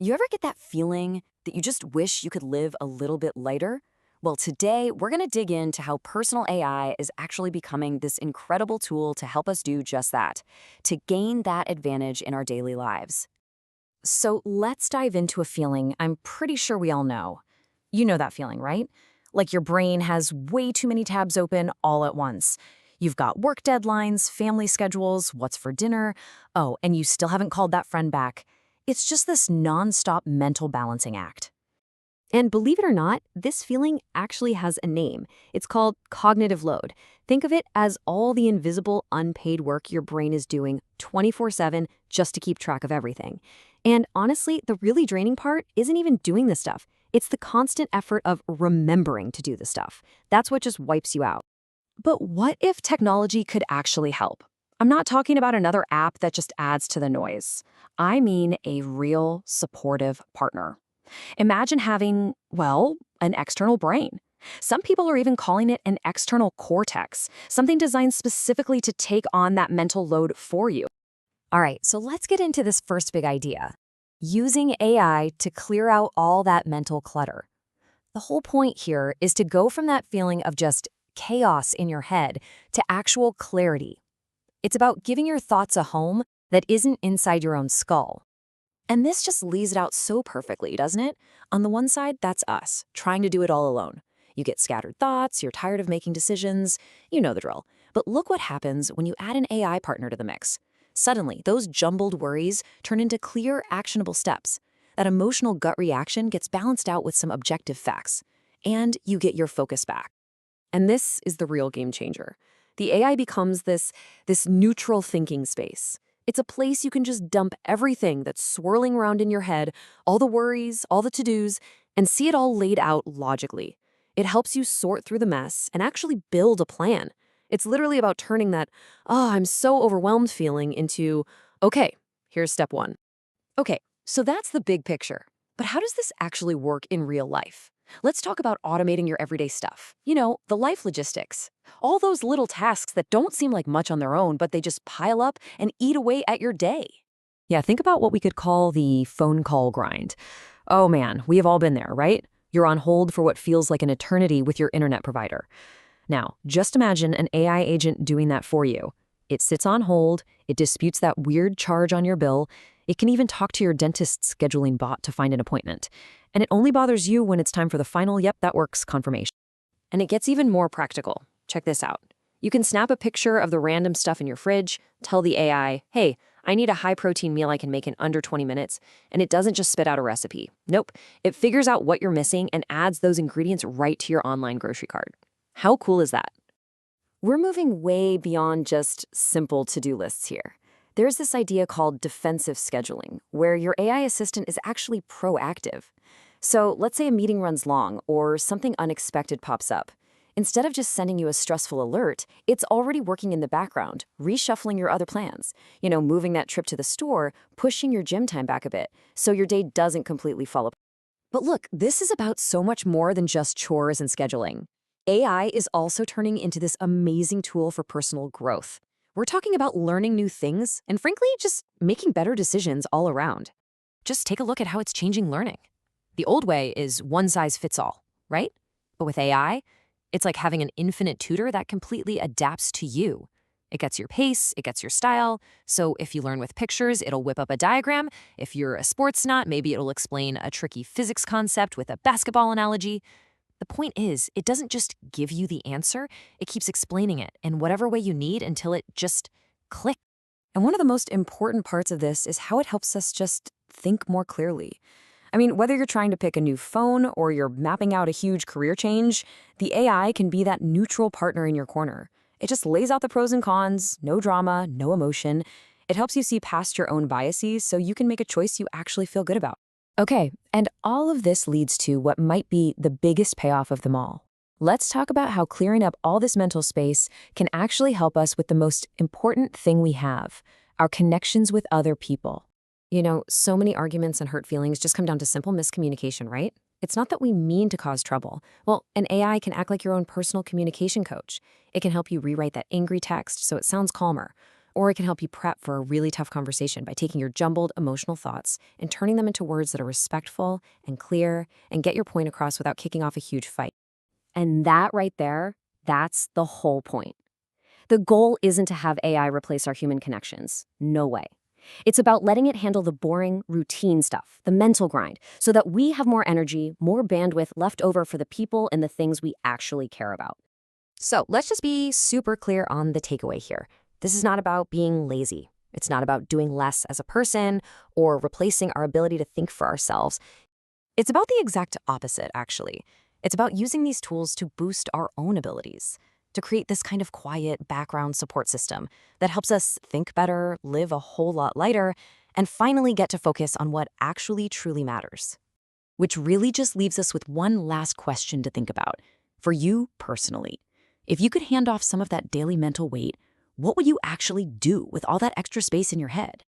You ever get that feeling that you just wish you could live a little bit lighter? Well, today we're going to dig into how personal AI is actually becoming this incredible tool to help us do just that, to gain that advantage in our daily lives. So let's dive into a feeling I'm pretty sure we all know. You know that feeling, right? Like your brain has way too many tabs open all at once. You've got work deadlines, family schedules, what's for dinner. Oh, and you still haven't called that friend back. It's just this nonstop mental balancing act. And believe it or not, this feeling actually has a name. It's called cognitive load. Think of it as all the invisible, unpaid work your brain is doing 24/7 just to keep track of everything. And honestly, the really draining part isn't even doing the stuff. It's the constant effort of remembering to do the stuff. That's what just wipes you out. But what if technology could actually help? I'm not talking about another app that just adds to the noise. I mean a real supportive partner. Imagine having, well, an external brain. Some people are even calling it an external cortex, something designed specifically to take on that mental load for you. All right, so let's get into this first big idea. Using AI to clear out all that mental clutter. The whole point here is to go from that feeling of just chaos in your head to actual clarity. It's about giving your thoughts a home that isn't inside your own skull. And this just lays it out so perfectly, doesn't it? On the one side, that's us, trying to do it all alone. You get scattered thoughts, you're tired of making decisions, you know the drill. But look what happens when you add an AI partner to the mix. Suddenly, those jumbled worries turn into clear, actionable steps. That emotional gut reaction gets balanced out with some objective facts. And you get your focus back. And this is the real game changer. The AI becomes this neutral thinking space. It's a place you can just dump everything that's swirling around in your head, all the worries, all the to-dos, and see it all laid out logically. It helps you sort through the mess and actually build a plan. It's literally about turning that, oh, I'm so overwhelmed feeling into, okay, here's step one. Okay, so that's the big picture. But how does this actually work in real life? Let's talk about automating your everyday stuff. You know, the life logistics. All those little tasks that don't seem like much on their own, but they just pile up and eat away at your day. Yeah, think about what we could call the phone call grind. Oh man, we have all been there, right? You're on hold for what feels like an eternity with your internet provider. Now, just imagine an AI agent doing that for you. It sits on hold, it disputes that weird charge on your bill, it can even talk to your dentist's scheduling bot to find an appointment. And it only bothers you when it's time for the final, yep, that works, confirmation. And it gets even more practical. Check this out. You can snap a picture of the random stuff in your fridge, tell the AI, hey, I need a high-protein meal I can make in under 20 minutes, and it doesn't just spit out a recipe. Nope, it figures out what you're missing and adds those ingredients right to your online grocery cart. How cool is that? We're moving way beyond just simple to-do lists here. There's this idea called defensive scheduling, where your AI assistant is actually proactive. So let's say a meeting runs long or something unexpected pops up. Instead of just sending you a stressful alert, it's already working in the background, reshuffling your other plans. You know, moving that trip to the store, pushing your gym time back a bit, so your day doesn't completely fall apart. But look, this is about so much more than just chores and scheduling. AI is also turning into this amazing tool for personal growth. We're talking about learning new things and, frankly, just making better decisions all around. Just take a look at how it's changing learning. The old way is one size fits all, right? But with AI, it's like having an infinite tutor that completely adapts to you. It gets your pace, it gets your style. So if you learn with pictures, it'll whip up a diagram. If you're a sports nut, maybe it'll explain a tricky physics concept with a basketball analogy. The point is, it doesn't just give you the answer, it keeps explaining it in whatever way you need until it just clicks. And one of the most important parts of this is how it helps us just think more clearly. I mean, whether you're trying to pick a new phone or you're mapping out a huge career change, the AI can be that neutral partner in your corner. It just lays out the pros and cons, no drama, no emotion. It helps you see past your own biases so you can make a choice you actually feel good about. Okay, and all of this leads to what might be the biggest payoff of them all. Let's talk about how clearing up all this mental space can actually help us with the most important thing we have, our connections with other people. You know, so many arguments and hurt feelings just come down to simple miscommunication, right? It's not that we mean to cause trouble. Well, an AI can act like your own personal communication coach. It can help you rewrite that angry text so it sounds calmer. Or it can help you prep for a really tough conversation by taking your jumbled emotional thoughts and turning them into words that are respectful and clear and get your point across without kicking off a huge fight. And that right there, that's the whole point. The goal isn't to have AI replace our human connections. No way. It's about letting it handle the boring, routine stuff, the mental grind, so that we have more energy, more bandwidth left over for the people and the things we actually care about. So let's just be super clear on the takeaway here. This is not about being lazy. It's not about doing less as a person or replacing our ability to think for ourselves. It's about the exact opposite, actually. It's about using these tools to boost our own abilities, to create this kind of quiet background support system that helps us think better, live a whole lot lighter, and finally get to focus on what actually truly matters. Which really just leaves us with one last question to think about. For you personally, if you could hand off some of that daily mental weight, what would you actually do with all that extra space in your head?